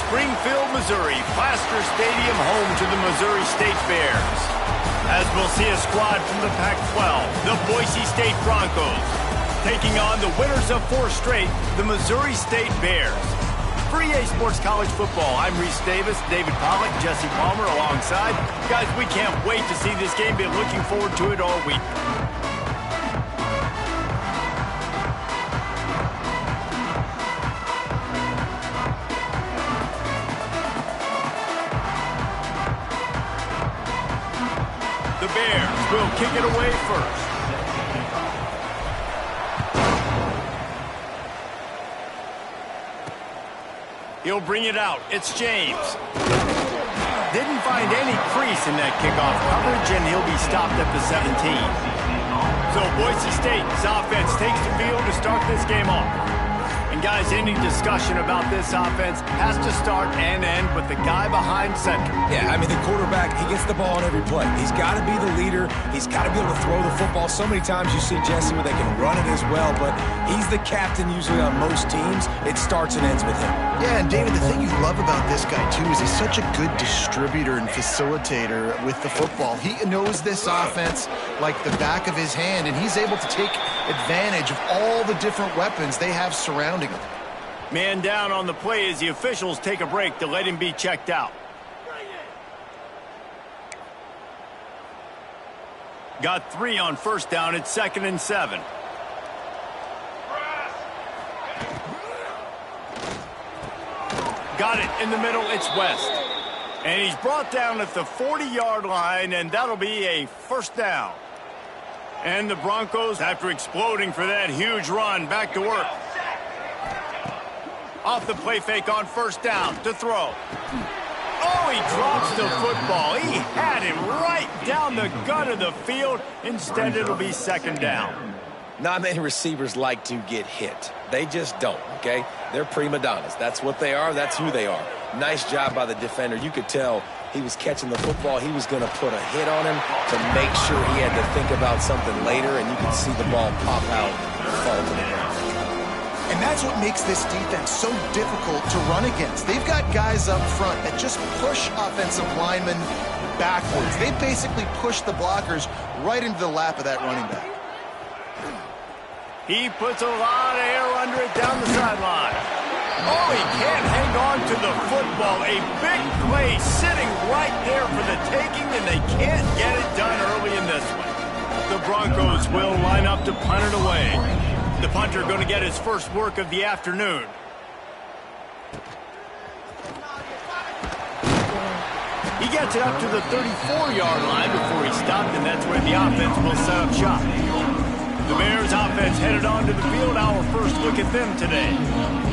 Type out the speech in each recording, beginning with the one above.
Springfield, Missouri, Plaster Stadium, home to the Missouri State Bears. As we'll see a squad from the Pac-12, the Boise State Broncos, taking on the winners of 4 straight, the Missouri State Bears. For EA Sports College Football, I'm Reese Davis, David Pollack, Jesse Palmer alongside. Guys, we can't wait to see this game. Been looking forward to it all week. The Bears will kick it away first. He'll bring it out. It's James. Didn't find any crease in that kickoff coverage, and he'll be stopped at the 17. So Boise State's offense takes the field to start this game off. And guys, any discussion about this offense has to start and end with the guy behind center. Yeah, I mean, the quarterback, he gets the ball on every play. He's got to be the leader. He's got to be able to throw the football. So many times you see Jesse where they can run it as well, but he's the captain usually on most teams. It starts and ends with him. Yeah, and David, the thing you love about this guy, too, is he's such a good distributor and facilitator with the football. He knows this offense like the back of his hand, and he's able to take advantage of all the different weapons they have surrounding him. Man down on the play as the officials take a break to let him be checked out. Got 3 on first down. It's 2nd and 7. Got it in the middle. It's West. And he's brought down at the 40-yard line, and that'll be a first down. And the Broncos, after exploding for that huge run, back to work. Off the play fake on first down to throw. Oh, he drops the football. He had him right down the gut of the field. Instead, it'll be 2nd down. Not many receivers like to get hit. They just don't, okay? They're prima donnas. That's what they are. That's who they are. Nice job by the defender. You could tell he was catching the football. He was going to put a hit on him to make sure he had to think about something later, and you could see the ball pop out and fall to the ground. And that's what makes this defense so difficult to run against. They've got guys up front that just push offensive linemen backwards. They basically push the blockers right into the lap of that running back. He puts a lot of air under it down the sideline. Oh, he can't hang on to the football. A big play sitting right there for the taking, and they can't get it done early in this one. The Broncos will line up to punt it away. The punter going to get his first work of the afternoon. He gets it up to the 34-yard line before he stopped, and that's where the offense will set up shop. The Bears offense headed onto the field. Our first look at them today.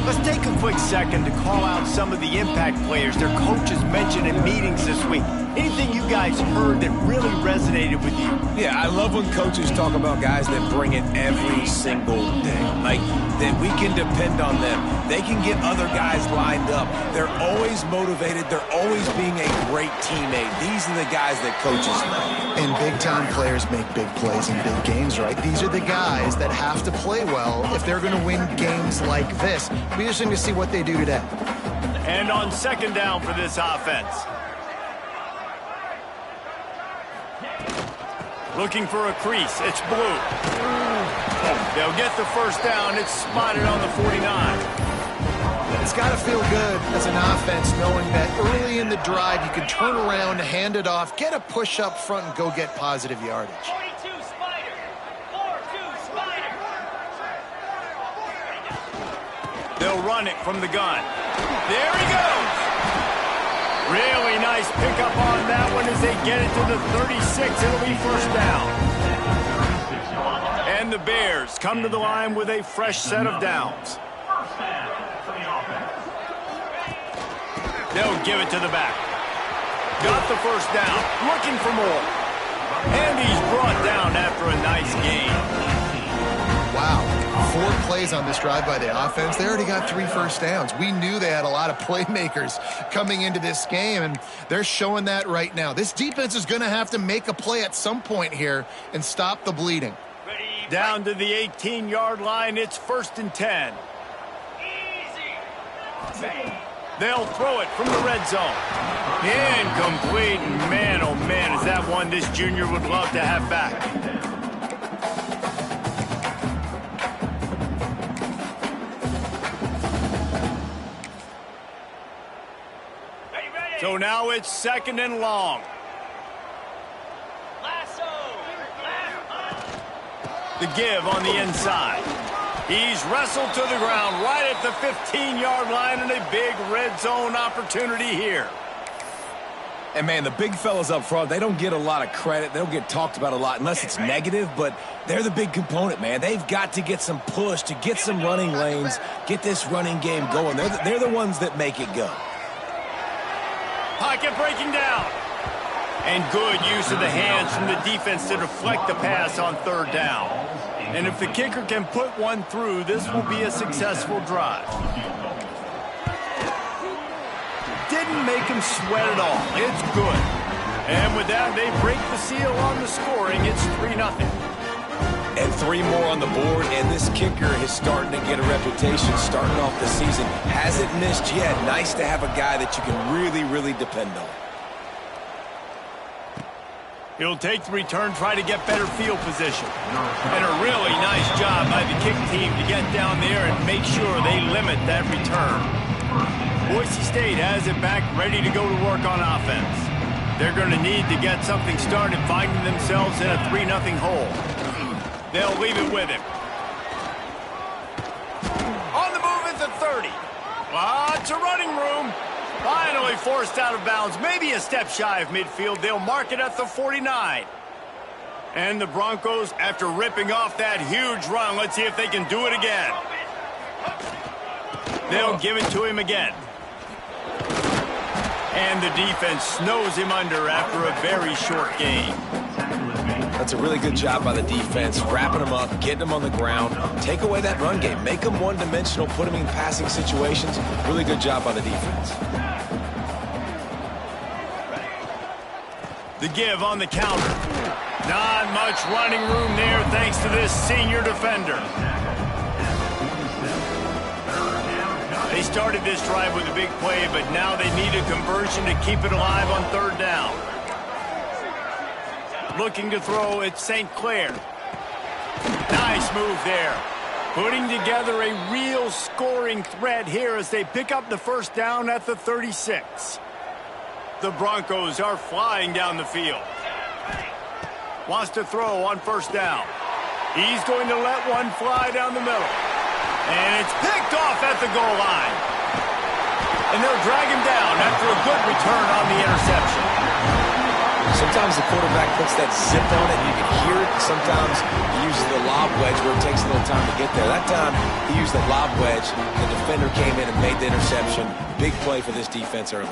Let's take a quick second to call out some of the impact players their coaches mentioned in meetings this week. Anything you guys heard that really resonated with you? Yeah, I love when coaches talk about guys that bring it every single day. Like, that we can depend on them. They can get other guys lined up. They're always motivated. They're always being a great teammate. These are the guys that coaches love. And big-time players make big plays in big games, right? These are the guys that have to play well if they're going to win games like this. Be interesting to see what they do today. And on 2nd down for this offense. Looking for a crease. It's Blue. They'll get the first down. It's spotted on the 49. It's got to feel good as an offense knowing that early in the drive you can turn around, hand it off, get a push up front, and go get positive yardage. 42 Spider. 4-2 Spider. They'll run it from the gun. There he goes. Really nice pickup on that one as they get it to the 36. It'll be first down. And the Bears come to the line with a fresh set of downs. They'll give it to the back. Got the first down. Looking for more. And he's brought down after a nice gain. Wow. 4 plays on this drive by the offense. They already got 3 first downs. We knew they had a lot of playmakers coming into this game, and they're showing that right now. This defense is going to have to make a play at some point here and stop the bleeding. Down to the 18-yard line. It's 1st and 10. They'll throw it from the red zone. Incomplete. Man, oh man, is that one this junior would love to have back. So now it's 2nd and long. The give on the inside. He's wrestled to the ground right at the 15-yard line, and a big red zone opportunity here. And, man, the big fellas up front, they don't get a lot of credit. They don't get talked about a lot unless it's negative, but they're the big component, man. They've got to get some push, to get some running lanes, get this running game going. They're the ones that make it go. Pocket breaking down. And good use of the hands from the defense to deflect the pass on 3rd down. And if the kicker can put one through, this will be a successful drive. Didn't make him sweat at all. It's good. And with that, they break the seal on the scoring. It's 3-0. And 3 more on the board, and this kicker is starting to get a reputation starting off the season. Hasn't missed yet. Nice to have a guy that you can really, really depend on. He'll take the return, try to get better field position. And a really nice job by the kick team to get down there and make sure they limit that return. Boise State has it back, ready to go to work on offense. They're going to need to get something started, finding themselves in a 3-0 hole. They'll leave it with him. On the move at the 30. Lots of running room. Finally forced out of bounds, maybe a step shy of midfield. They'll mark it at the 49. And the Broncos, after ripping off that huge run, let's see if they can do it again. They'll give it to him again. And the defense snows him under after a very short game. That's a really good job by the defense, wrapping them up, getting them on the ground, take away that run game, make them one-dimensional, put them in passing situations. Really good job by the defense. The give on the counter. Not much running room there thanks to this senior defender. They started this drive with a big play, but now they need a conversion to keep it alive on 3rd down. Looking to throw at St. Clair. Nice move there. Putting together a real scoring threat here as they pick up the 1st down at the 36. The Broncos are flying down the field. Wants to throw on 1st down. He's going to let one fly down the middle. And it's picked off at the goal line. And they'll drag him down after a good return on the interception. Sometimes the quarterback puts that zip on it, and you can hear it. Sometimes he uses the lob wedge where it takes a little time to get there. That time he used the lob wedge. The defender came in and made the interception. Big play for this defense early.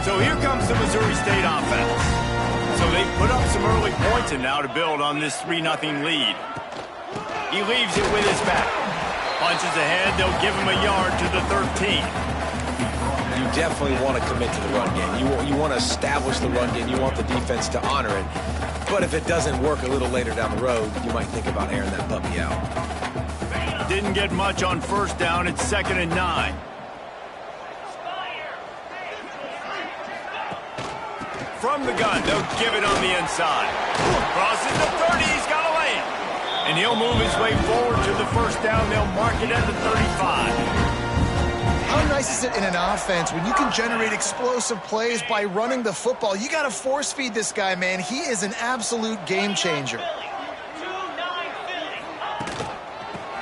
So here comes the Missouri State offense. So they put up some early points and now to build on this 3-0 lead. He leaves it with his back. Punches ahead, they'll give him a yard to the 13. You definitely want to commit to the run game. You want to establish the run game. You want the defense to honor it. But if it doesn't work a little later down the road, you might think about airing that puppy out. Didn't get much on 1st down. It's 2nd and 9. From the gun, they'll give it on the inside. Crosses the 30, he's got to lay it. And he'll move his way forward to the 1st down. They'll mark it at the 35. How nice is it in an offense when you can generate explosive plays by running the football? You got to force feed this guy, man. He is an absolute game changer.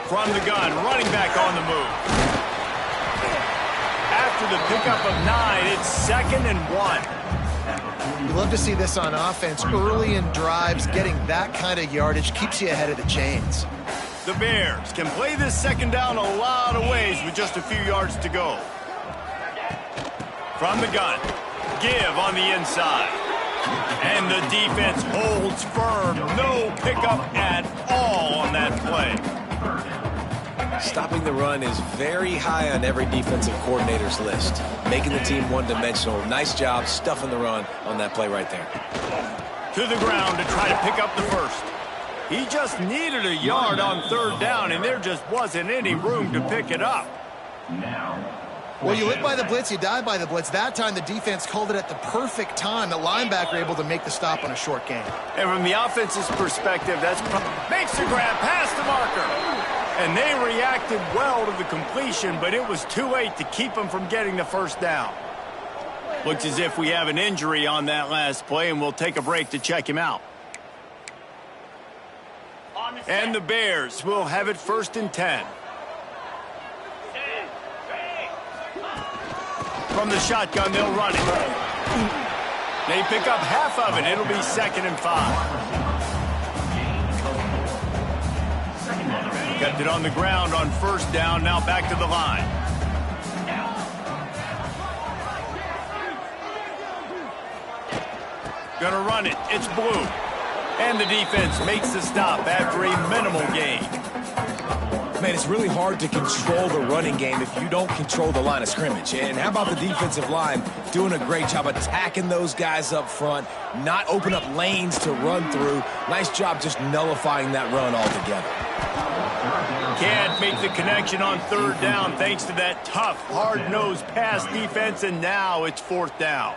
From the gun, running back on the move. After the pickup of 9, it's 2nd and 1. You love to see this on offense. Early in drives, getting that kind of yardage keeps you ahead of the chains. The Bears can play this 2nd down a lot of ways with just a few yards to go. From the gun, give on the inside. And the defense holds firm. No pickup at all on that play. Stopping the run is very high on every defensive coordinator's list. Making the team one-dimensional. Nice job stuffing the run on that play right there. To the ground to try to pick up the first. He just needed a yard on third down, and there just wasn't any room to pick it up. Well, you live by the blitz, you die by the blitz. That time the defense called it at the perfect time. The linebacker able to make the stop on a short gain. And from the offense's perspective, that's makes the grab past the marker. And they reacted well to the completion, but it was too late to keep them from getting the first down. Looks as if we have an injury on that last play, and we'll take a break to check him out. And the Bears will have it 1st and 10. From the shotgun, they'll run it. They pick up half of it. It'll be 2nd and 5. Kept it on the ground on 1st down. Now back to the line. Gonna run it. It's Blue. And the defense makes the stop after a minimal gain. Man, it's really hard to control the running game if you don't control the line of scrimmage. And how about the defensive line doing a great job attacking those guys up front, not open up lanes to run through. Nice job just nullifying that run altogether. Can't make the connection on 3rd down thanks to that tough, hard-nosed pass defense, and now it's 4th down.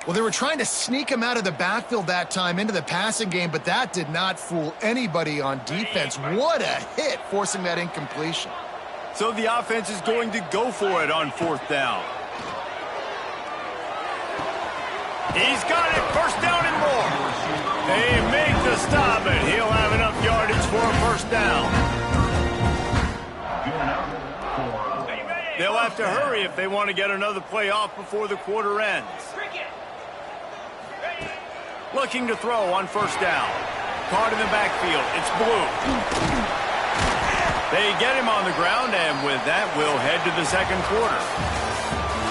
Well, they were trying to sneak him out of the backfield that time into the passing game, but that did not fool anybody on defense. What a hit, forcing that incompletion. So the offense is going to go for it on 4th down. He's got it, 1st down and more. They make the stop, and he'll have enough yardage for a 1st down. They'll have to hurry if they want to get another play off before the quarter ends. Looking to throw on 1st down. Caught in the backfield. It's Blue. They get him on the ground, and with that, we'll head to the 2nd quarter.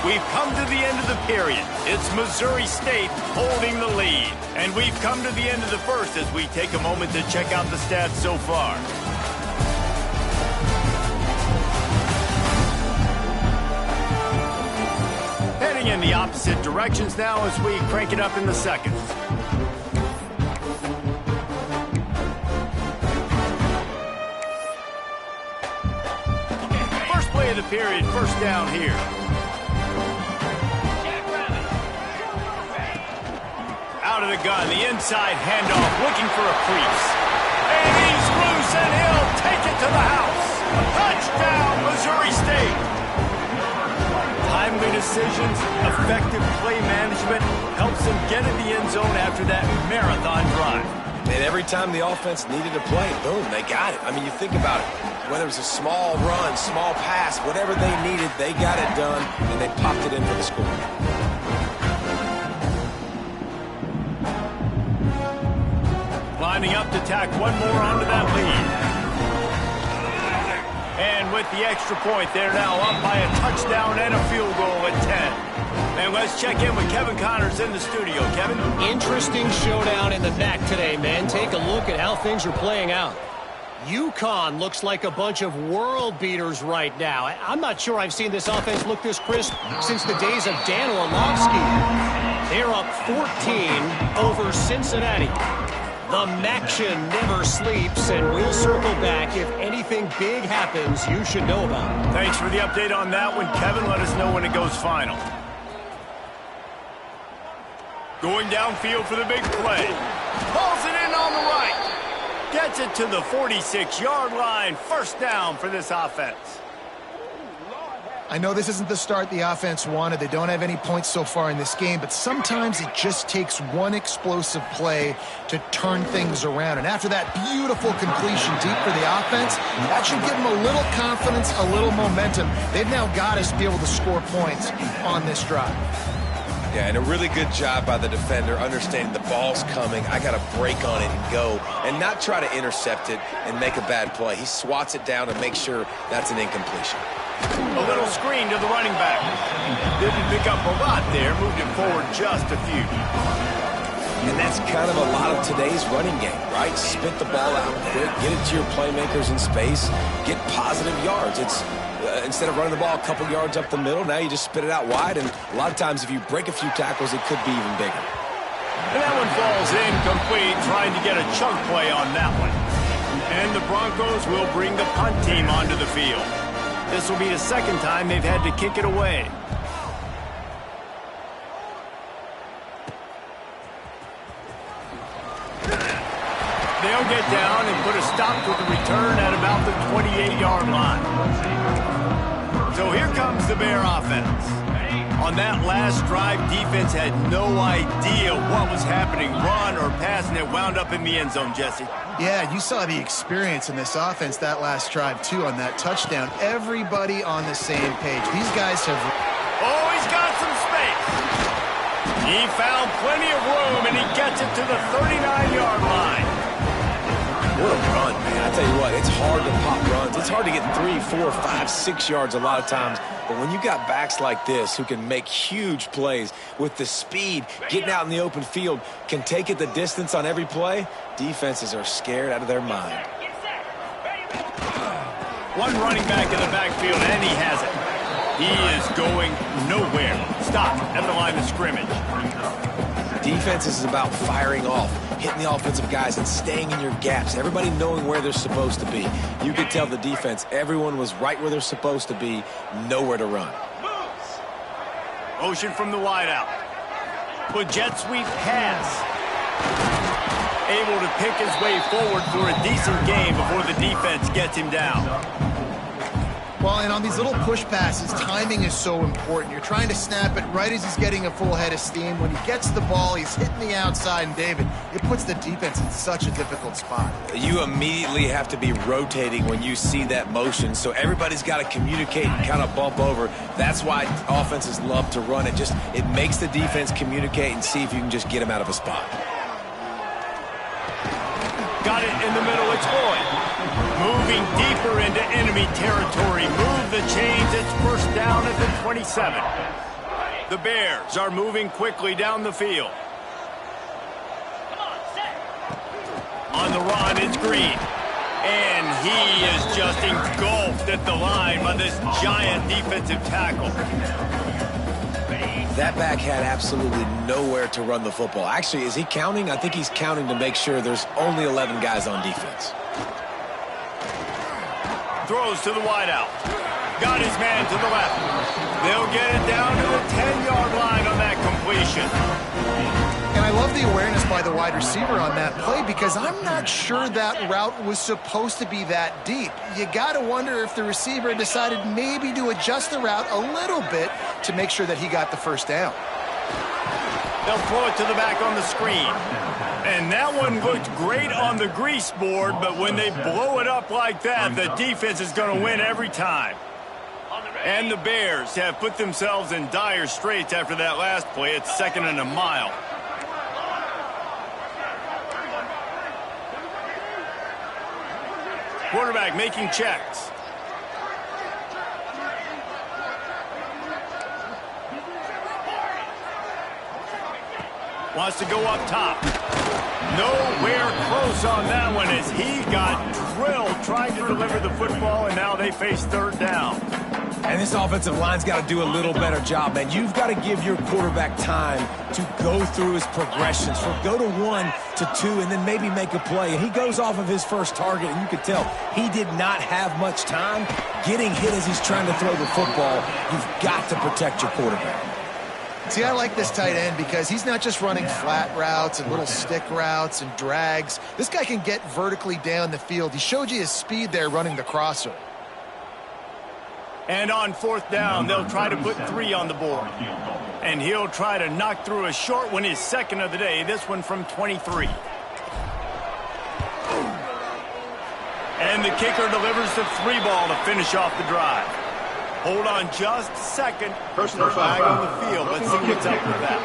We've come to the end of the period. It's Missouri State holding the lead. And we've come to the end of the 1st as we take a moment to check out the stats so far. Heading in the opposite directions now as we crank it up in the 2nd. First play of the period, 1st down here. Out of the gun, the inside handoff, looking for a crease. And he's loose, and he'll take it to the house. Touchdown, Missouri State. Timely decisions, effective play management helps them get in the end zone after that marathon drive. And every time the offense needed a play, boom, they got it. I mean, you think about it. Whether it was a small run, small pass, whatever they needed, they got it done, and they popped it in for the score. Lining up to tack one more onto that lead. And with the extra point, they're now up by a touchdown and a field goal at 10. And let's check in with Kevin Connors in the studio. Kevin? Interesting showdown in the back today, man. Take a look at how things are playing out. UConn looks like a bunch of world beaters right now. I'm not sure I've seen this offense look this crisp since the days of Dan Orlovsky. They're up 14 over Cincinnati. The Maction never sleeps, and we'll circle back if anything big happens you should know about. Thanks for the update on that one, Kevin. Let us know when it goes final. Going downfield for the big play. Pulls it in on the right. Gets it to the 46-yard line. 1st down for this offense. I know this isn't the start the offense wanted. They don't have any points so far in this game, but sometimes it just takes one explosive play to turn things around. And after that beautiful completion deep for the offense, that should give them a little confidence, a little momentum. They've now got us to be able to score points on this drive. Yeah, and a really good job by the defender understanding the ball's coming. I got to break on it and go and not try to intercept it and make a bad play. He swats it down and makes sure that's an incompletion. A little screen to the running back. Didn't pick up a lot there. Moved it forward just a few. And that's kind of a lot of today's running game, right? Spit the ball out quick, get it to your playmakers in space, get positive yards. It's instead of running the ball a couple yards up the middle, now you just spit it out wide, and a lot of times if you break a few tackles, it could be even bigger. And that one falls incomplete, trying to get a chunk play on that one. And the Broncos will bring the punt team onto the field. This will be the second time they've had to kick it away. They'll get down and put a stop to the return at about the 28-yard line. So here comes the Bear offense. On that last drive, defense had no idea what was happening, run or pass, and it wound up in the end zone, Jesse. Yeah, you saw the experience in this offense that last drive, too, on that touchdown. Everybody on the same page. These guys have... Oh, he's got some space. He found plenty of room, and he gets it to the 39-yard line. What a run, man. I tell you what, it's hard to pop runs. It's hard to get 3, 4, 5, 6 yards a lot of times. But when you got backs like this who can make huge plays with the speed, getting out in the open field, can take it the distance on every play, defenses are scared out of their mind. One running back in the backfield, and he has it. He is going nowhere. Stop at the line of scrimmage. Defense is about firing off, hitting the offensive guys and staying in your gaps, everybody knowing where they're supposed to be. You could tell the defense, everyone was right where they're supposed to be, nowhere to run. Motion from the wideout. With jet sweep pass. Able to pick his way forward for a decent gain before the defense gets him down. Well, and on these little push passes, timing is so important. You're trying to snap it right as he's getting a full head of steam. When he gets the ball, he's hitting the outside, and David, it puts the defense in such a difficult spot. You immediately have to be rotating when you see that motion, so everybody's got to communicate and kind of bump over. That's why offenses love to run it. It makes the defense communicate and see if you can just get him out of a spot. Got it in the middle, it's Boyd. Moving deeper into enemy territory. Move the chains, it's first down at the 27. The Bears are moving quickly down the field. On the run, it's Green. And he is just engulfed at the line by this giant defensive tackle. That back had absolutely nowhere to run the football. Actually, is he counting? I think he's counting to make sure there's only 11 guys on defense. Throws to the wideout. Got his man to the left. They'll get it down to the 10-yard line on that completion. And I love the awareness by the wide receiver on that play because I'm not sure that route was supposed to be that deep. You got to wonder if the receiver decided maybe to adjust the route a little bit to make sure that he got the first down. They'll throw it to the back on the screen. And that one looked great on the grease board, but when they blow it up like that, the defense is going to win every time. And the Bears have put themselves in dire straits after that last play. It's 2nd and a mile. Quarterback making checks. Wants to go up top. Nowhere close on that one as he got drilled trying to deliver the football, and now they face 3rd down. And this offensive line's got to do a little better job, man. You've got to give your quarterback time to go through his progressions. Go to 1 to 2 and then maybe make a play. And he goes off of his first target, and you could tell he did not have much time getting hit as he's trying to throw the football. You've got to protect your quarterback. See, I like this tight end because he's not just running flat routes and little stick routes and drags. This guy can get vertically down the field. He showed you his speed there running the crosser. And on 4th down, they'll try to put 3 on the board. And he'll try to knock through a short one, his 2nd of the day, this one from 23. And the kicker delivers the 3 ball to finish off the drive. Hold on just a second. Personal flag on the field. Let's see what's up with that.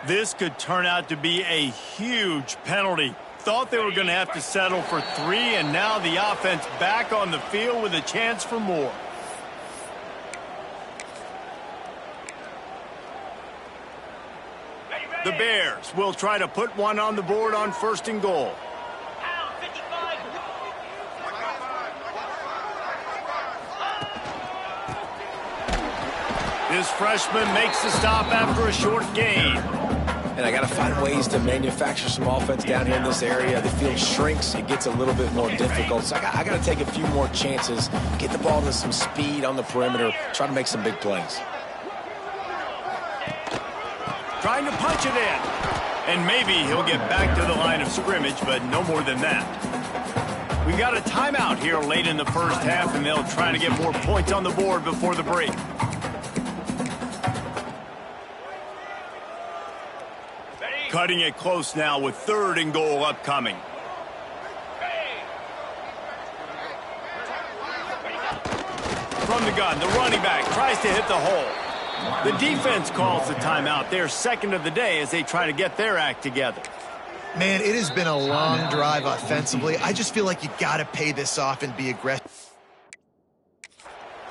This could turn out to be a huge penalty. Thought they were going to have to settle for 3, and now the offense back on the field with a chance for more. The Bears will try to put one on the board on 1st and goal. Pound 55. This freshman makes the stop after a short gain. And I got to find ways to manufacture some offense down here in this area. The field shrinks. It gets a little bit more difficult. So I got to take a few more chances, get the ball to some speed on the perimeter, try to make some big plays. Trying to punch it in. And maybe he'll get back to the line of scrimmage, but no more than that. We've got a timeout here late in the first half, and they'll try to get more points on the board before the break. Cutting it close now with 3rd and goal upcoming. From the gun, the running back tries to hit the hole. The defense calls the timeout. They're 2nd of the day as they try to get their act together. Man, it has been a long drive offensively. I just feel like you got to pay this off and be aggressive.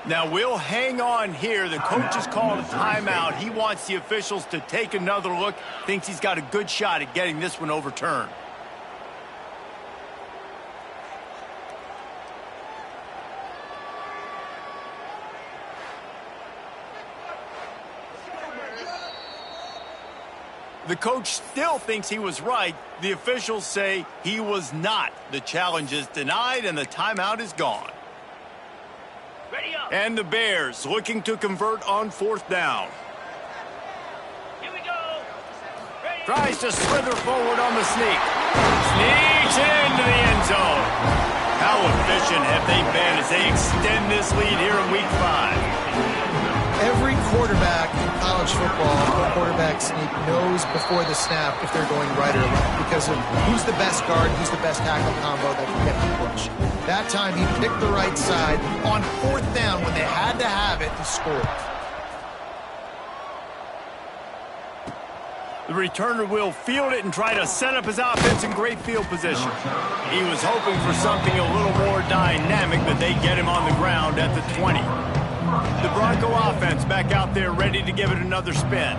Now we'll hang on here. The coach has called a timeout. He wants the officials to take another look. Thinks he's got a good shot at getting this one overturned. The coach still thinks he was right. The officials say he was not. The challenge is denied and the timeout is gone. Ready up. And the Bears looking to convert on 4th down. Here we go. Ready. Tries to slither forward on the sneak. Sneaks into the end zone. How efficient have they been as they extend this lead here in Week 5? Every quarterback in college football, the quarterback sneak knows before the snap if they're going right or left because of who's the best guard, who's the best tackle combo that can get the push. That time he picked the right side on 4th down when they had to have it and scored. The returner will field it and try to set up his offense in great field position. He was hoping for something a little more dynamic, but they get him on the ground at the 20. The Bronco offense back out there ready to give it another spin.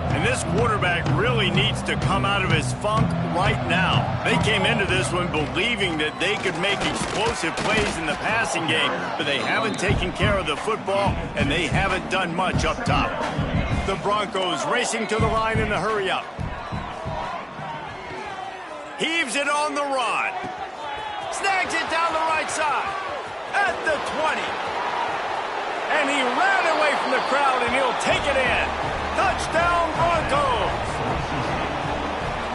And this quarterback really needs to come out of his funk right now. They came into this one believing that they could make explosive plays in the passing game, but they haven't taken care of the football, and they haven't done much up top. The Broncos racing to the line in a hurry-up. Heaves it on the run. Snags it down the right side. At the 20. And he ran away from the crowd, and he'll take it in. Touchdown, Broncos!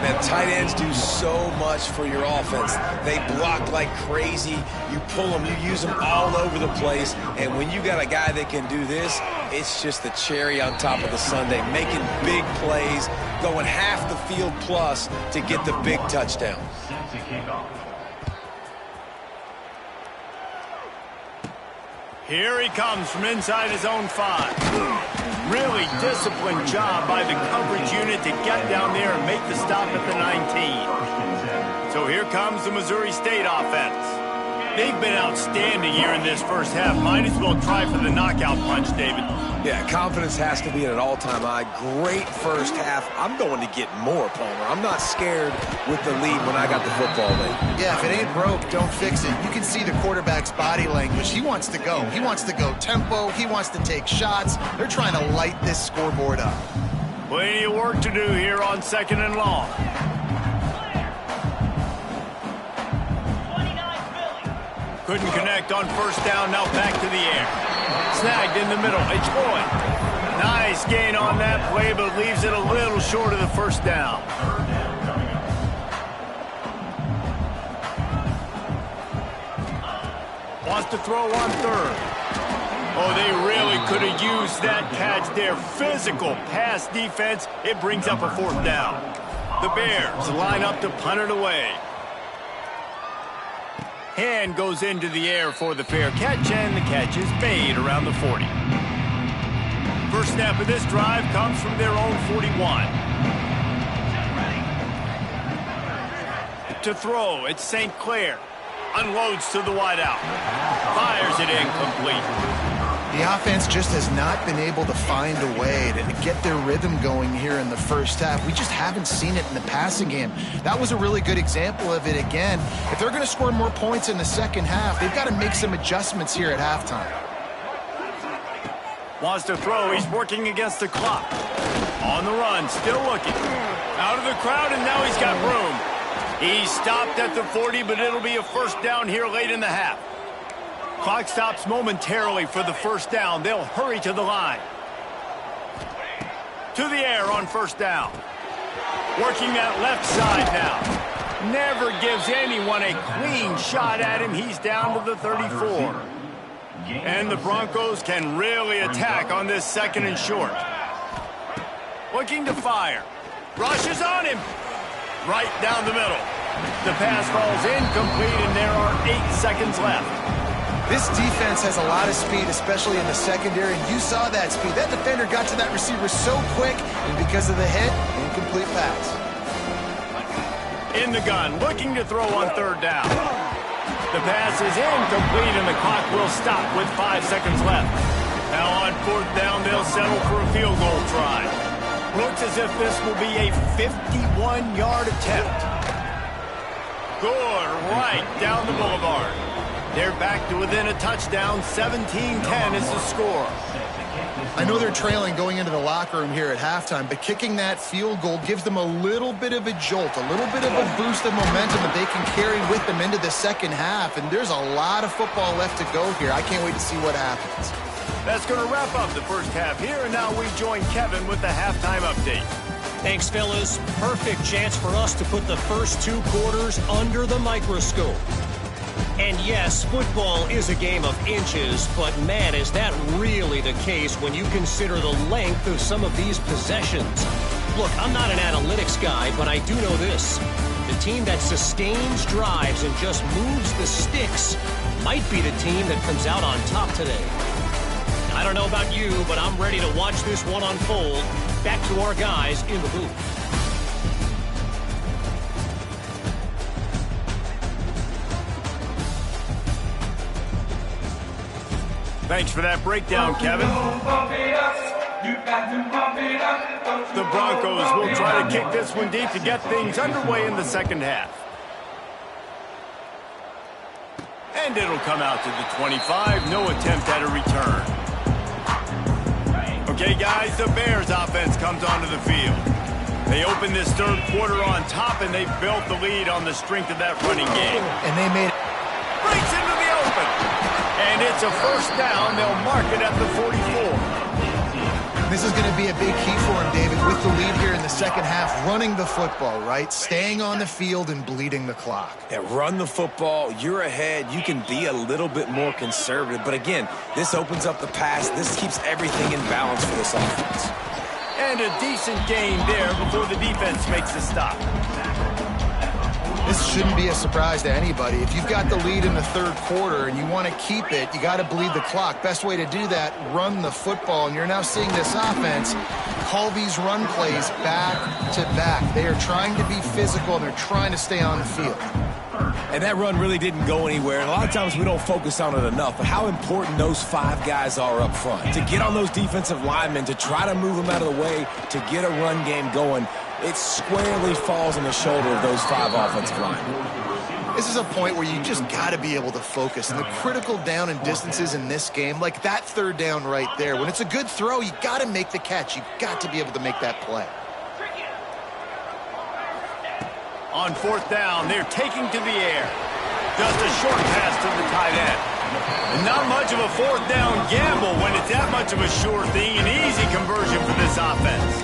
Man, tight ends do so much for your offense. They block like crazy. You pull them, you use them all over the place. And when you got a guy that can do this, it's just the cherry on top of the sundae, making big plays, going half the field plus to get the big touchdown. Here he comes from inside his own 5. Really disciplined job by the coverage unit to get down there and make the stop at the 19. So here comes the Missouri State offense. They've been outstanding here in this first half. Might as well try for the knockout punch, David. Yeah, confidence has to be at an all-time high. Great first half. I'm going to get more, Palmer. I'm not scared with the lead when I got the football late. Yeah, if it ain't broke, don't fix it. You can see the quarterback's body language. He wants to go. He wants to go tempo. He wants to take shots. They're trying to light this scoreboard up. Plenty of work to do here on 2nd and long. 29 Philly. Couldn't connect on 1st down, now back to the air. Snagged in the middle, it's Boyd. Nice gain on that play, but leaves it a little short of the 1st down. Wants to throw on 3rd. Oh, they really could have used that catch there. Physical pass defense. It brings up a 4th down. The Bears line up to punt it away. Hand goes into the air for the fair catch, and the catch is made around the 40. First snap of this drive comes from their own 41. To throw, it's St. Clair. Unloads to the wideout. Fires it incomplete. The offense just has not been able to find a way to get their rhythm going here in the first half. We just haven't seen it in the passing game. That was a really good example of it again. If they're going to score more points in the second half, they've got to make some adjustments here at halftime. Wants to throw. He's working against the clock. On the run, still looking. Out of the crowd, and now he's got room. He stopped at the 40, but it'll be a first down here late in the half. Clock stops momentarily for the first down. They'll hurry to the line. To the air on first down. Working that left side now. Never gives anyone a clean shot at him. He's down to the 34. And the Broncos can really attack on this second and short. Looking to fire. Rushes on him. Right down the middle. The pass falls incomplete, and there are 8 seconds left. This defense has a lot of speed, especially in the secondary. You saw that speed. That defender got to that receiver so quick, and because of the hit, incomplete pass. In the gun, looking to throw on third down. The pass is incomplete, and the clock will stop with 5 seconds left. Now on fourth down, they'll settle for a field goal try. Looks as if this will be a 51-yard attempt. Good, right down the boulevard. They're back to within a touchdown. 17-10 is the score. I know they're trailing going into the locker room here at halftime, but kicking that field goal gives them a little bit of a jolt, a little bit of a boost of momentum that they can carry with them into the second half, and there's a lot of football left to go here. I can't wait to see what happens. That's going to wrap up the first half here, and now we join Kevin with the halftime update. Thanks, fellas. Perfect chance for us to put the first 2 quarters under the microscope. And yes, football is a game of inches, but man, is that really the case when you consider the length of some of these possessions. Look, I'm not an analytics guy, but I do know this. The team that sustains drives and just moves the sticks might be the team that comes out on top today. I don't know about you, but I'm ready to watch this one unfold. Back to our guys in the booth. Thanks for that breakdown, Kevin. The Broncos will try to kick this one deep to get things underway in the second half. And it'll come out to the 25. No attempt at a return. Okay, guys, the Bears offense comes onto the field. They open this third quarter on top, and they've built the lead on the strength of that running game. And they made it. Breaks into the open. And it's a first down. They'll mark it at the 44. This is going to be a big key for him, David, with the lead here in the second half, running the football, right? Staying on the field and bleeding the clock. Yeah, run the football. You're ahead. You can be a little bit more conservative. But again, this opens up the pass. This keeps everything in balance for this offense. And a decent gain there before the defense makes a stop. This shouldn't be a surprise to anybody. If you've got the lead in the third quarter and you want to keep it, you got to bleed the clock. Best way to do that, run the football. And you're now seeing this offense call these run plays back to back. They are trying to be physical, and they're trying to stay on the field. And that run really didn't go anywhere. And a lot of times we don't focus on it enough, but how important those 5 guys are up front. To get on those defensive linemen, to try to move them out of the way, to get a run game going, it squarely falls on the shoulder of those 5 offensive linemen. This is a point where you just got to be able to focus. And the critical down and distances in this game, like that third down right there, when it's a good throw, you got to make the catch. You've got to be able to make that play. On fourth down, they're taking to the air. Just a short pass to the tight end. And not much of a fourth down gamble when it's that much of a sure thing. An easy conversion for this offense.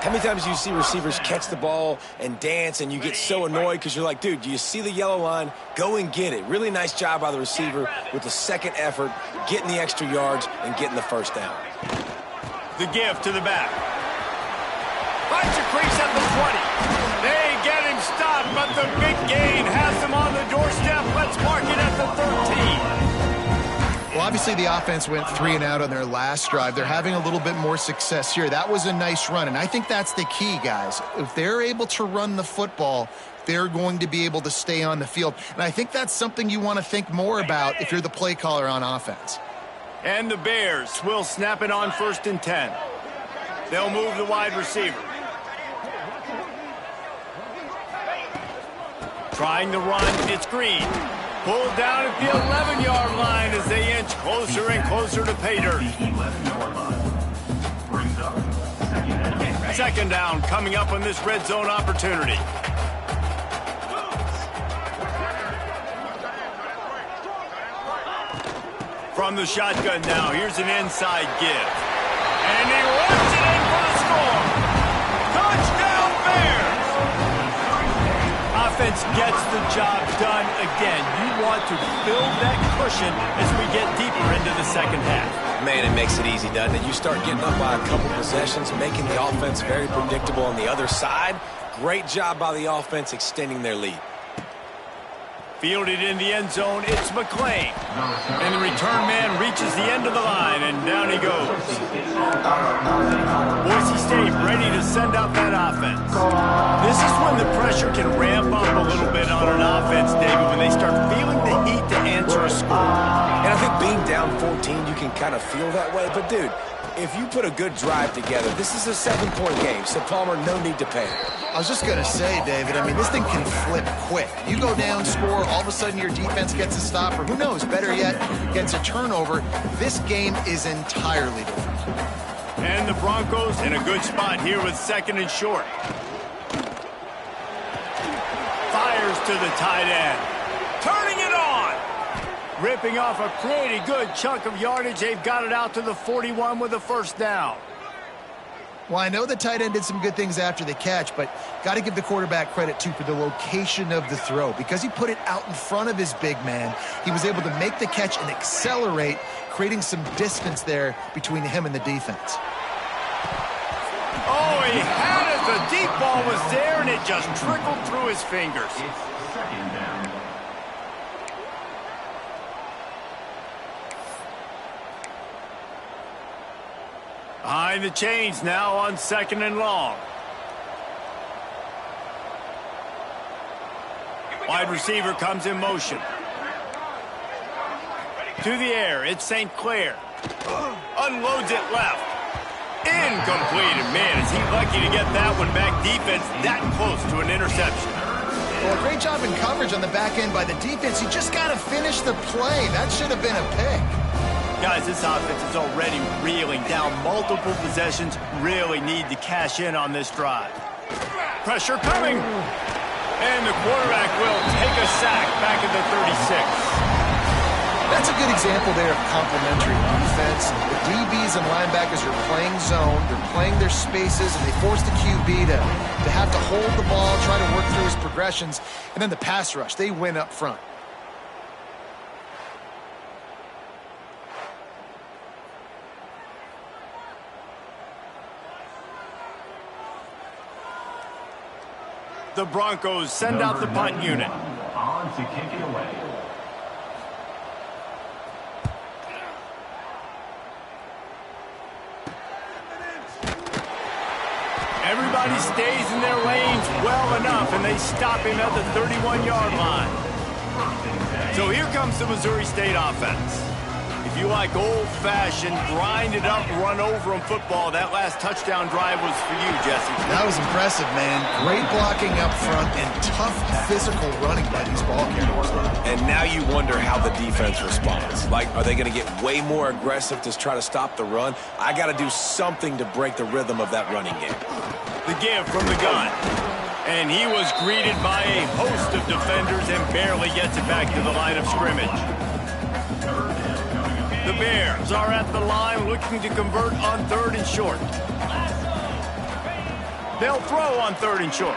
How many times do you see receivers catch the ball and dance and you get so annoyed because you're like, dude, do you see the yellow line? Go and get it. Really nice job by the receiver with the second effort, getting the extra yards and getting the first down. The give to the back. Finds a crease at the 20. They get him stopped, but the big gain has him on the doorstep. Let's mark it at the 13. Well, obviously the offense went 3 and out on their last drive. They're having a little bit more success here. That was a nice run, and I think that's the key, guys. If they're able to run the football, they're going to be able to stay on the field. And I think that's something you want to think more about if you're the play caller on offense. And the Bears will snap it on 1st and 10. They'll move the wide receiver. Trying to run, it's Green. Pulled down at the 11-yard line as they inch closer and closer to pay dirt. 2nd down coming up on this red zone opportunity. From the shotgun now, here's an inside give. And he runs it in for the score. Touchdown Bears! Offense gets the job done again. You want to build that cushion as we get deeper into the 2nd half. Man, it makes it easy, doesn't it? You start getting up by a couple possessions, making the offense very predictable on the other side. Great job by the offense extending their lead. Fielded in the end zone, it's McClain. And the return man reaches the end of the line, and down he goes. Boise State ready to send out that offense. This is when the pressure can ramp up a little bit on an offense, David, when they start feeling the heat to answer a score. And I think being down 14, you can kind of feel that way. But, dude, if you put a good drive together, this is a 7-point game, so Palmer, no need to panic. I was just going to say, David, I mean, this thing can flip quick. You go down, score, all of a sudden your defense gets a stop, or who knows, better yet, gets a turnover. This game is entirely different. And the Broncos in a good spot here with 2nd and short. Fires to the tight end. Turning it on. Ripping off a pretty good chunk of yardage. They've got it out to the 41 with a 1st down. Well, I know the tight end did some good things after the catch, but got to give the quarterback credit, too, for the location of the throw. Because he put it out in front of his big man, he was able to make the catch and accelerate, creating some distance there between him and the defense. Oh, he had it. The deep ball was there, and it just trickled through his fingers. Behind the chains now on 2nd and long. Wide receiver comes in motion. To the air, it's St. Clair. Unloads it left. Incomplete. And man, is he lucky to get that one back. Defense that close to an interception. Well, great job in coverage on the back end by the defense. You just got to finish the play. That should have been a pick. Guys, this offense is already reeling down multiple possessions. Really need to cash in on this drive. Pressure coming. And the quarterback will take a sack back at the 36. That's a good example there of complementary defense. The DBs and linebackers are playing zone. They're playing their spaces, and they force the QB to have to hold the ball, try to work through his progressions. And then the pass rush, they win up front. The Broncos send out the punt unit. On to kick it away. Everybody stays in their lanes well enough, and they stop him at the 31-yard line. So here comes the Missouri State offense. If you like old-fashioned, grind-it-up, run-over-'em football, that last touchdown drive was for you, Jesse. That was impressive, man. Great blocking up front and tough physical running by these ball carriers. And now you wonder how the defense responds. Like, are they going to get way more aggressive to try to stop the run? I got to do something to break the rhythm of that running game. The give from the gun. And he was greeted by a host of defenders and barely gets it back to the line of scrimmage. The Bears are at the line looking to convert on 3rd and short. They'll throw on 3rd and short.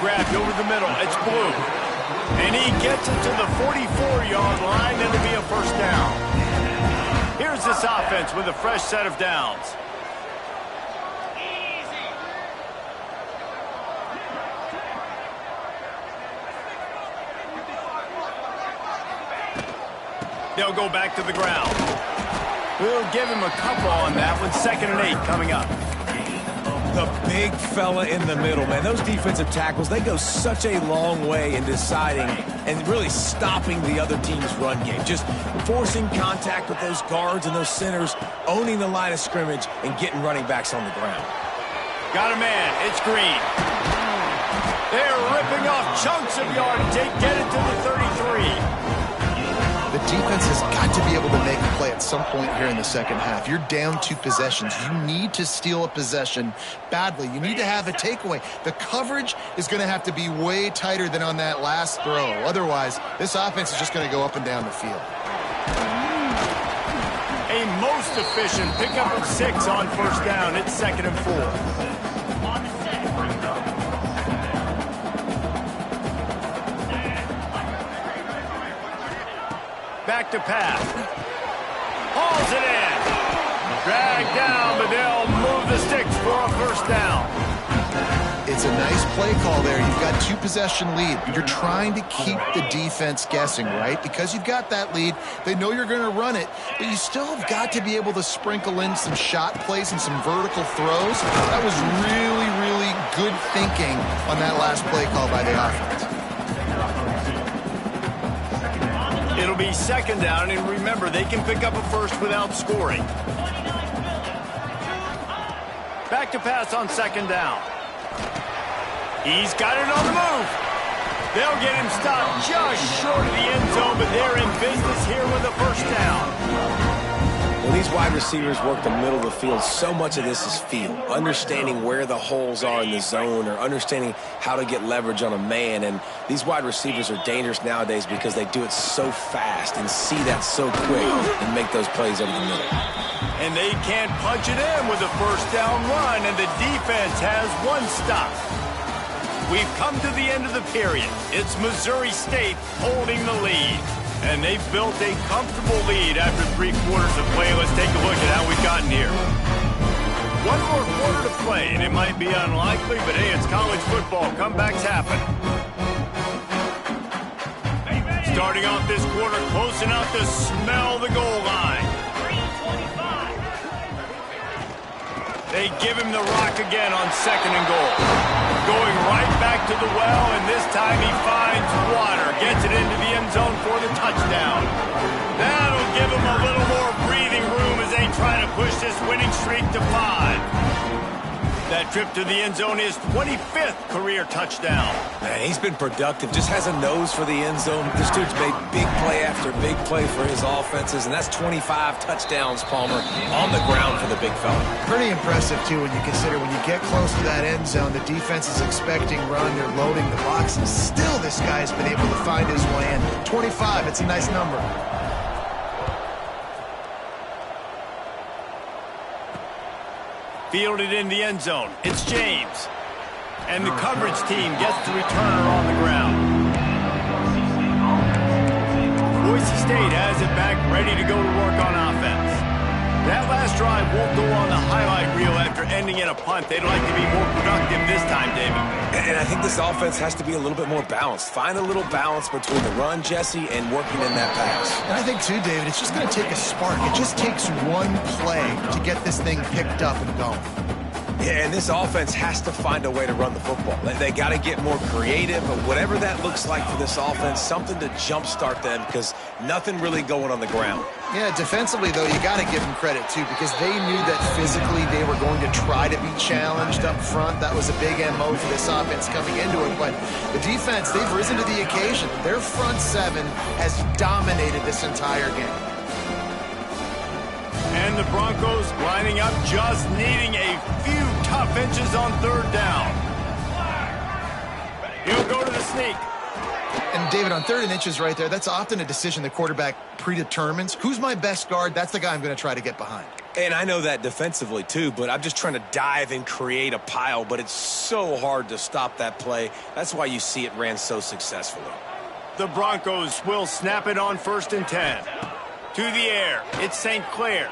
Grabbed over the middle. It's Blue. And he gets it to the 44-yard line. That'll be a 1st down. Here's this offense with a fresh set of downs. They'll go back to the ground. We'll give him a couple on that one. 2nd and 8 coming up. The big fella in the middle, man. Those defensive tackles, they go such a long way in deciding and really stopping the other team's run game. Just forcing contact with those guards and those centers, owning the line of scrimmage, and getting running backs on the ground. Got a man. It's Green. They're ripping off chunks of yardage. They get it to the 33. The defense has got to be able to make a play at some point here in the second half. You're down 2 possessions. You need to steal a possession badly. You need to have a takeaway. The coverage is going to have to be way tighter than on that last throw. Otherwise, this offense is just going to go up and down the field. A most efficient pickup of 6 on first down. It's 2nd and 4. Back to pass. Hauls it in. Dragged down, but they'll move the sticks for a first down. It's a nice play call there. You've got 2 possession lead. You're trying to keep the defense guessing, right? Because you've got that lead. They know you're going to run it, but you still have got to be able to sprinkle in some shot plays and some vertical throws. That was really, really good thinking on that last play call by the offense. It'll be 2nd down, and remember, they can pick up a first without scoring. Back to pass on 2nd down. He's got it on the move. They'll get him stopped just short of the end zone, but they're in business here with a first down. When these wide receivers work the middle of the field, so much of this is feel. Understanding where the holes are in the zone or understanding how to get leverage on a man. And these wide receivers are dangerous nowadays because they do it so fast and see that so quick and make those plays over the middle. And they can't punch it in with a first down run, and the defense has 1 stop. We've come to the end of the period. It's Missouri State holding the lead. And they've built a comfortable lead after 3 quarters of play. Let's take a look at how we've gotten here. 1 more quarter to play, and it might be unlikely, but hey, it's college football. Comebacks happen. Starting off this quarter close enough to smell the goal line. They give him the rock again on 2nd and goal. Going right back to the well, and this time he finds water. Gets it into the end zone for the touchdown. That'll give him a little more breathing room as they try to push this winning streak to 5. That trip to the end zone is 25th career touchdown. Man, he's been productive. Just has a nose for the end zone. This dude's made big play after big play for his offenses, and that's 25 touchdowns, Palmer, on the ground for the big fella. Pretty impressive, too, when you consider when you get close to that end zone, the defense is expecting run. They're loading the box, and still this guy's been able to find his way in. 25, it's a nice number. Fielded in the end zone. It's James. And the coverage team gets the returner on the ground. Boise State has it back, ready to go to work on offense. That last drive won't go on the highlight reel after ending in a punt. They'd like to be more productive this time, David. And I think this offense has to be a little bit more balanced. Find a little balance between the run, Jesse, and working in that pass. And I think, too, David, it's just going to take a spark. It just takes 1 play to get this thing picked up and going. Yeah, and this offense has to find a way to run the football. They got to get more creative, but whatever that looks like for this offense, something to jumpstart them because nothing really going on the ground. Yeah, defensively, though, you got to give them credit, too, because they knew that physically they were going to try to be challenged up front. That was a big MO for this offense coming into it. But the defense, they've risen to the occasion. Their front 7 has dominated this entire game. And the Broncos lining up, just needing a few tough inches on 3rd down. He'll go to the sneak. And, David, on 3rd and inches right there, that's often a decision the quarterback predetermines. Who's my best guard? That's the guy I'm going to try to get behind. And I know that defensively, too, but I'm just trying to dive and create a pile, but it's so hard to stop that play. That's why you see it ran so successfully. The Broncos will snap it on 1st and 10. To the air, it's St. Clair.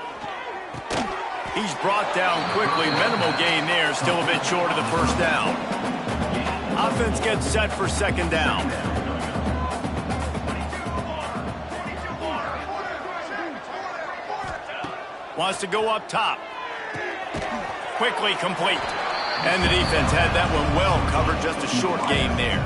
He's brought down quickly. Minimal gain there, still a bit short of the first down. Offense gets set for 2nd down. Wants to go up top. Quickly complete. And the defense had that one well covered, just a short game there.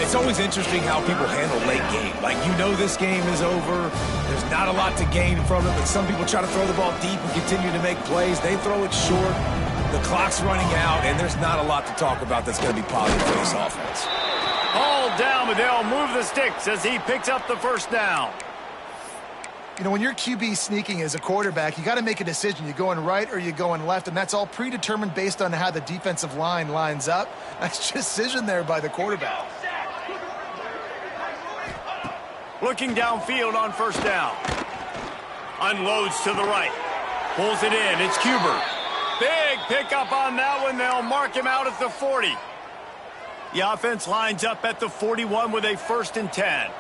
It's always interesting how people handle late game. Like, you know this game is over. There's not a lot to gain from it, but some people try to throw the ball deep and continue to make plays. They throw it short. The clock's running out, and there's not a lot to talk about that's going to be positive for this offense. All down, but they'll move the sticks as he picks up the first down. You know, when you're QB sneaking as a quarterback, you got to make a decision. You going right or you going left, and that's all predetermined based on how the defensive line lines up. Nice decision there by the quarterback. Looking downfield on first down. Unloads to the right. Pulls it in. It's Cuber. Big pickup on that one. They'll mark him out at the 40. The offense lines up at the 41 with a 1st and 10.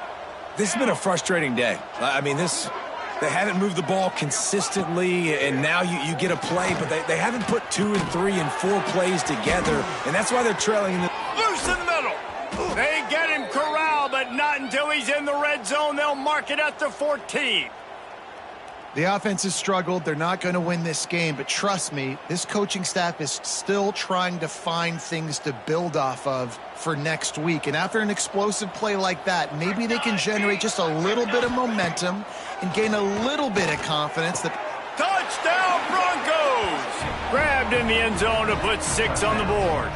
This has been a frustrating day. I mean, they haven't moved the ball consistently, and now you get a play, but they haven't put 2 and 3 and 4 plays together, and that's why they're trailing. Loose in the middle. They get him corralled, but not until he's in the red zone. They'll mark it at the 14. The offense has struggled. They're not going to win this game, but trust me, this coaching staff is still trying to find things to build off of for next week. And after an explosive play like that, maybe they can generate just a little bit of momentum and gain a little bit of confidence. Touchdown Broncos! Grabbed in the end zone to put 6 on the board.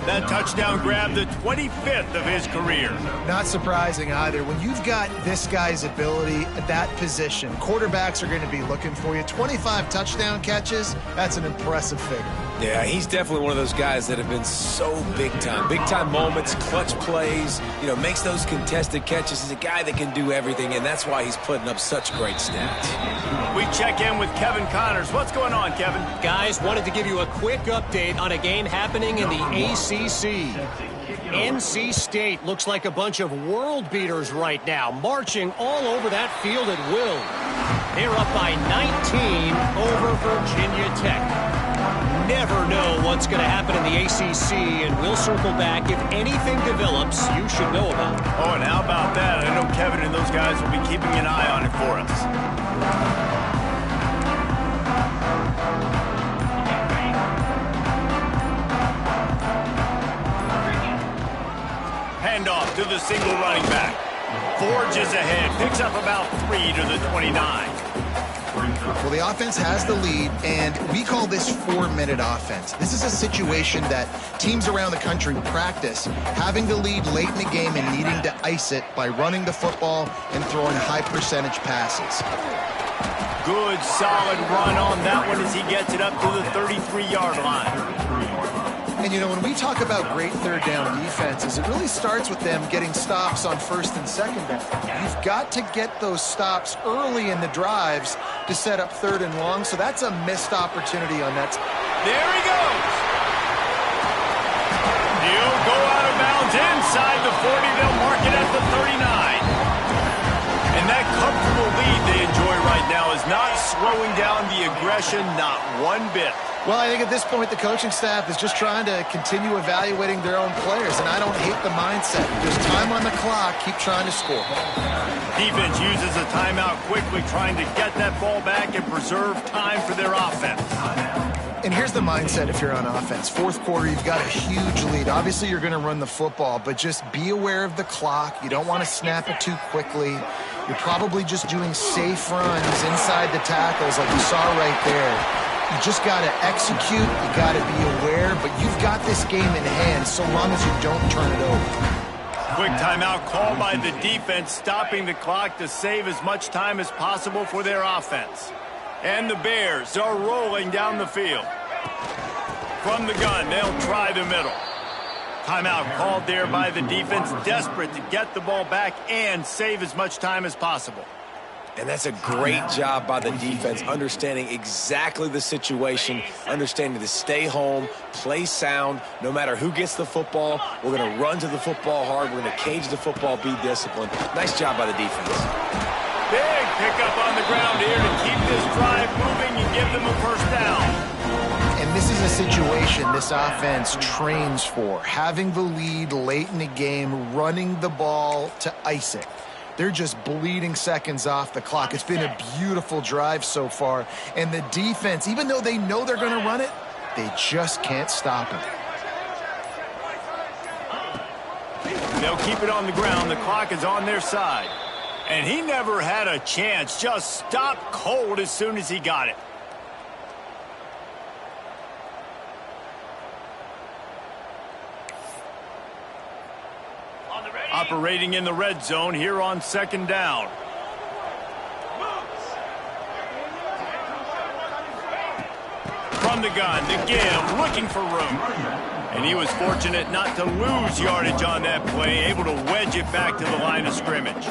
That touchdown grabbed the 25th of his career. Not surprising either. When you've got this guy's ability at that position, quarterbacks are going to be looking for you. 25 touchdown catches, that's an impressive figure. Yeah, he's definitely one of those guys that have been so big time. Big time moments, clutch plays, makes those contested catches. He's a guy that can do everything, and that's why he's putting up such great stats. We check in with Kevin Connors. What's going on, Kevin? Guys, wanted to give you a quick update on a game happening in the ACC. NC State looks like a bunch of world beaters right now, marching all over that field at will. They're up by 19 over Virginia Tech. Never know what's going to happen in the ACC, and we'll circle back if anything develops you should know about. Oh, and how about that? I know Kevin and those guys will be keeping an eye on it for us. Handoff to the single running back. Forges ahead, picks up about 3 to the 29. Well, the offense has the lead, and we call this 4-minute offense. This is a situation that teams around the country practice, having the lead late in the game and needing to ice it by running the football and throwing high-percentage passes. Good, solid run on that one as he gets it up to the 33-yard line. And, when we talk about great third down defenses, it really starts with them getting stops on 1st and 2nd down. You've got to get those stops early in the drives to set up 3rd and long, so that's a missed opportunity on that. There he goes. He'll go out of bounds inside the 40. They'll mark it at the 39. And that comfortable lead they enjoy right now is not slowing down the aggression, not one bit. Well, I think at this point the coaching staff is just trying to continue evaluating their own players, and I don't hate the mindset. There's time on the clock. Keep trying to score. Defense uses a timeout quickly, trying to get that ball back and preserve time for their offense. And here's the mindset if you're on offense. 4th quarter, you've got a huge lead. Obviously, you're going to run the football, but just be aware of the clock. You don't want to snap it too quickly. You're probably just doing safe runs inside the tackles like you saw right there. You just got to execute. You got to be aware, but you've got this game in hand so long as you don't turn it over. Quick timeout called by the defense, stopping the clock to save as much time as possible for their offense. And the Bears are rolling down the field. From the gun, they'll try the middle. Timeout called there by the defense, desperate to get the ball back and save as much time as possible. And that's a great job by the defense, understanding exactly the situation, understanding to stay home, play sound. No matter who gets the football, we're going to run to the football hard. We're going to cage the football, be disciplined. Nice job by the defense. Big pickup on the ground here to keep this drive moving and give them a 1st down. And this is a situation this offense trains for. Having the lead late in the game, running the ball to ice it. They're just bleeding seconds off the clock. It's been a beautiful drive so far. And the defense, even though they know they're going to run it, They just can't stop him. They'll keep it on the ground. The clock is on their side. And he never had a chance. Just stopped cold as soon as he got it. On the ready. Operating in the red zone here on 2nd down. From the gun, the give, looking for room. And he was fortunate not to lose yardage on that play, able to wedge it back to the line of scrimmage.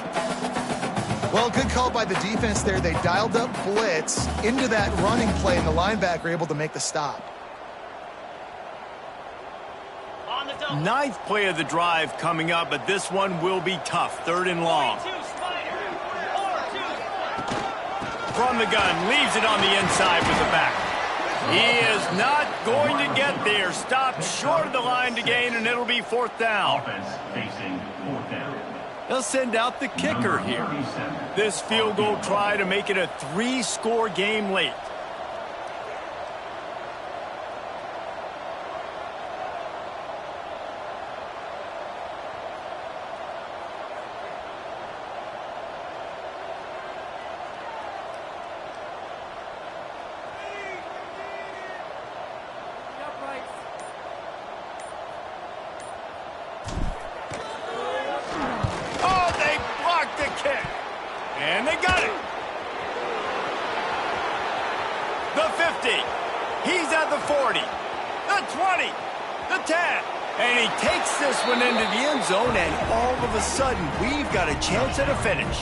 Well, good call by the defense there. They dialed up blitz into that running play, and the linebacker able to make the stop. On the double. 9th play of the drive coming up, but this one will be tough. 3rd and long. 2 Spider. 4-2. From the gun, leaves it on the inside with the back. He is not going to get there. Stopped short of the line to gain, and it'll be 4th down. Offense facing 4th down. They'll send out the kicker here. This field goal try to make it a 3-score game late. And they got it. The 50. He's at the 40. The 20. The 10. And he takes this one into the end zone, and all of a sudden, we've got a chance at a finish.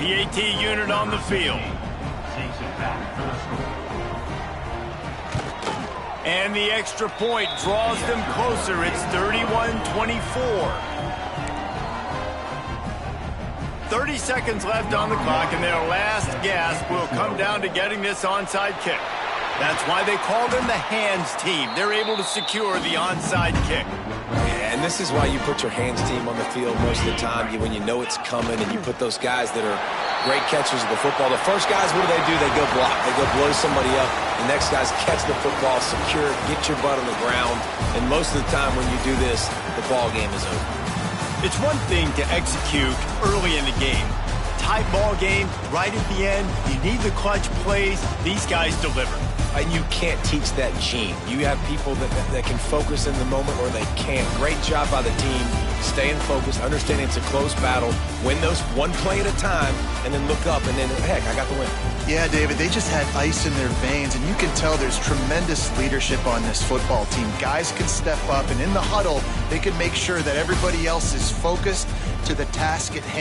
The AT unit on the field. Takes it back for the score. And the extra point draws them closer. It's 31-24. 30 seconds left on the clock, and their last gasp will come down to getting this onside kick. That's why they call them the hands team. They're able to secure the onside kick. And this is why you put your hands team on the field most of the time, when you know it's coming, and you put those guys that are great catchers of the football. The first guys, what do? They go block. They go blow somebody up. The next guys catch the football, secure it, get your butt on the ground. And most of the time when you do this, the ball game is over. It's one thing to execute early in the game. Tight ball game, right at the end, you need the clutch plays. These guys deliver. And you can't teach that gene. You have people that can focus in the moment, or they can't. Great job by the team, staying focused, understanding it's a close battle, win those one play at a time, and then look up, and then, heck, I got the win. Yeah, David, they just had ice in their veins, and you can tell there's tremendous leadership on this football team. Guys can step up, and in the huddle, they can make sure that everybody else is focused to the task at hand.